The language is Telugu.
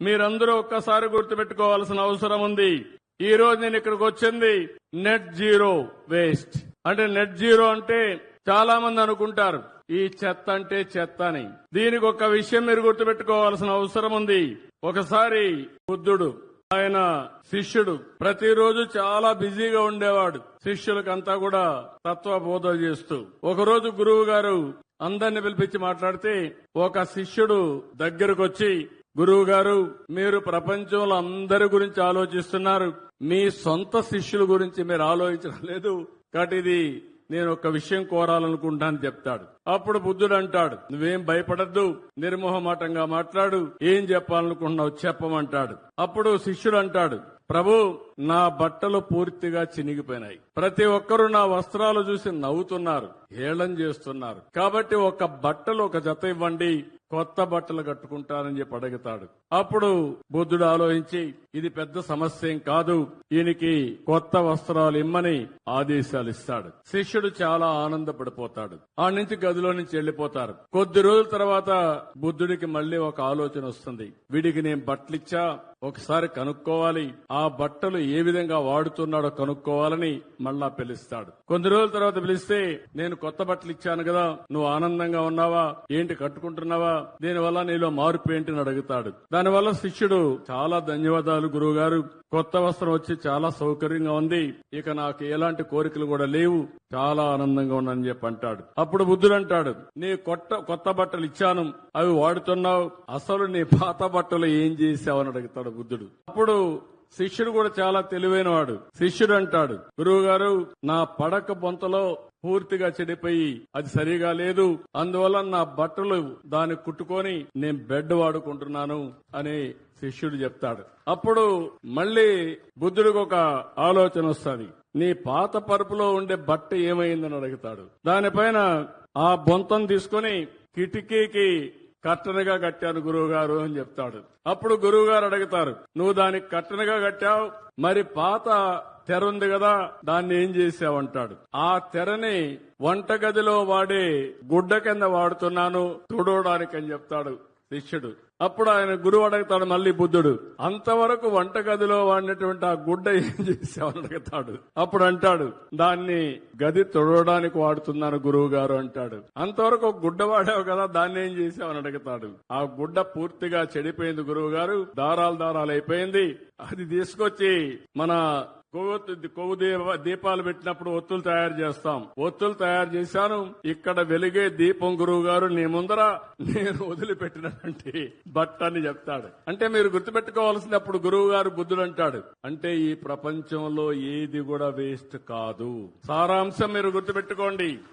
మీరందరూ ఒక్కసారి గుర్తుపెట్టుకోవాల్సిన అవసరం ఉంది. ఈ రోజు నేను ఇక్కడికి వచ్చింది నెట్ జీరో వేస్ట్ అంటే నెట్ జీరో అంటే చాలా మంది అనుకుంటారు ఈ చెత్త అంటే చెత్త అని. దీనికి ఒక విషయం మీరు గుర్తుపెట్టుకోవాల్సిన అవసరం ఉంది. ఒకసారి బుద్ధుడు ఆయన శిష్యుడు ప్రతిరోజు చాలా బిజీగా ఉండేవాడు. శిష్యులకంతా కూడా తత్వబోధ చేస్తూ ఒకరోజు గురువు గారు అందరిని పిలిపించి మాట్లాడితే ఒక శిష్యుడు దగ్గరకు వచ్చి, గురువు గారు మీరు ప్రపంచంలో అందరి గురించి ఆలోచిస్తున్నారు, మీ సొంత శిష్యుల గురించి మీరు ఆలోచించడం లేదు, కాబట్టి ఇది నేను ఒక విషయం కోరాలనుకుంటాను చెప్తాడు. అప్పుడు బుద్ధుడు అంటాడు, నువ్వేం భయపడద్దు, నిర్మోహమాటంగా మాట్లాడు, ఏం చెప్పాలనుకుంటున్నావు చెప్పమంటాడు. అప్పుడు శిష్యుడు అంటాడు, ప్రభు నా బట్టలు పూర్తిగా చినిగిపోయినాయి, ప్రతి ఒక్కరూ నా వస్త్రాలు చూసి నవ్వుతున్నారు, హేళన చేస్తున్నారు, కాబట్టి ఒక బట్టలు ఒక జత ఇవ్వండి, కొత్త బట్టలు కట్టుకుంటానని చెప్పి అడుగుతాడు. అప్పుడు బుద్ధుడు ఆలోచించి ఇది పెద్ద సమస్య ఏం కాదు, ఈయనకి కొత్త వస్త్రాలు ఇమ్మని ఆదేశాలు ఇస్తాడు. శిష్యుడు చాలా ఆనందపడిపోతాడు. ఆ నుంచి గదిలో నుంచి వెళ్లిపోతారు. కొద్ది రోజుల తర్వాత బుద్ధుడికి మళ్లీ ఒక ఆలోచన వస్తుంది. వీడికి నేను బట్టలిచ్చా, ఒకసారి కనుక్కోవాలి, ఆ బట్టలు ఏ విధంగా వాడుతున్నాడో కనుక్కోవాలని మళ్ళా పిలుస్తాడు. కొన్ని రోజుల తర్వాత పిలిస్తే నేను కొత్త బట్టలు ఇచ్చాను కదా, నువ్వు ఆనందంగా ఉన్నావా, ఏంటి కట్టుకుంటున్నావా, దీనివల్ల నీలో మార్పు ఏంటి అని అడుగుతాడు. దానివల్ల శిష్యుడు చాలా ధన్యవాదాలు గురువు గారు, కొత్త వస్త్రం వచ్చి చాలా సౌకర్యంగా ఉంది, ఇక నాకు ఎలాంటి కోరికలు కూడా లేవు, చాలా ఆనందంగా ఉన్నానని చెప్పి అంటాడు. అప్పుడు బుద్ధుడు అంటాడు, నీ కొత్త బట్టలు ఇచ్చాను, అవి వాడుతున్నావు, అసలు నీ పాత బట్టలు ఏం చేశావని అడుగుతాడు బుద్ధుడు. అప్పుడు శిష్యుడు కూడా చాలా తెలివైనవాడు. శిష్యుడు అంటాడు, గురువు గారు నా పడక బొంతలో పూర్తిగా చెడిపోయి అది సరిగా లేదు, అందువల్ల నా బట్టలు దాన్ని కుట్టుకొని నేను బెడ్ వాడుకుంటున్నాను అని శిష్యుడు చెప్తాడు. అప్పుడు మళ్లీ బుద్ధుడికి ఒక ఆలోచన వస్తుంది. నీ పాత పరుపులో ఉండే బట్ట ఏమైందని అడుగుతాడు. దానిపైన ఆ బొంతం తీసుకుని కిటికీకి కట్టనగా కట్టాను గురువు గారు అని చెప్తాడు. అప్పుడు గురువు గారు అడుగుతారు, నువ్వు దానికి కట్టనగా కట్టావు, మరి పాత తెర ఉంది కదా దాన్ని ఏం చేసావంటాడు. ఆ తెరని వంటగదిలో వాడే గుడ్డ కింద వాడుతున్నాను తుడవడానికి అని చెప్తాడు శిష్యుడు. అప్పుడు ఆయన గురువు అడుగుతాడు మళ్లీ బుద్ధుడు, అంతవరకు వంటగదిలో వాడినటువంటి ఆ గుడ్డ ఏం చేసావని అడుగుతాడు. అప్పుడు అంటాడు, దాన్ని గది తుడవడానికి వాడుతున్నాను గురువు గారు అంటాడు. అంతవరకు ఒక గుడ్డ వాడావు కదా, దాన్ని ఏం చేసావని అడుగుతాడు. ఆ గుడ్డ పూర్తిగా చెడిపోయింది గురువు గారు, దారాలు అయిపోయింది, అది తీసుకొచ్చి మన కొవ్వు దీపాలు పెట్టినప్పుడు ఒత్తులు తయారు చేస్తాం, ఒత్తులు తయారు చేశాను, ఇక్కడ వెలిగే దీపం గురువు గారు నీ ముందర నేను వదిలిపెట్టినటువంటి బట్ట అని చెప్తాడు. అంటే మీరు గుర్తుపెట్టుకోవాల్సింది, అప్పుడు గురువు గారు బుద్ధుడు అంటాడు, అంటే ఈ ప్రపంచంలో ఏది కూడా వేస్ట్ కాదు. సారాంశం మీరు గుర్తుపెట్టుకోండి,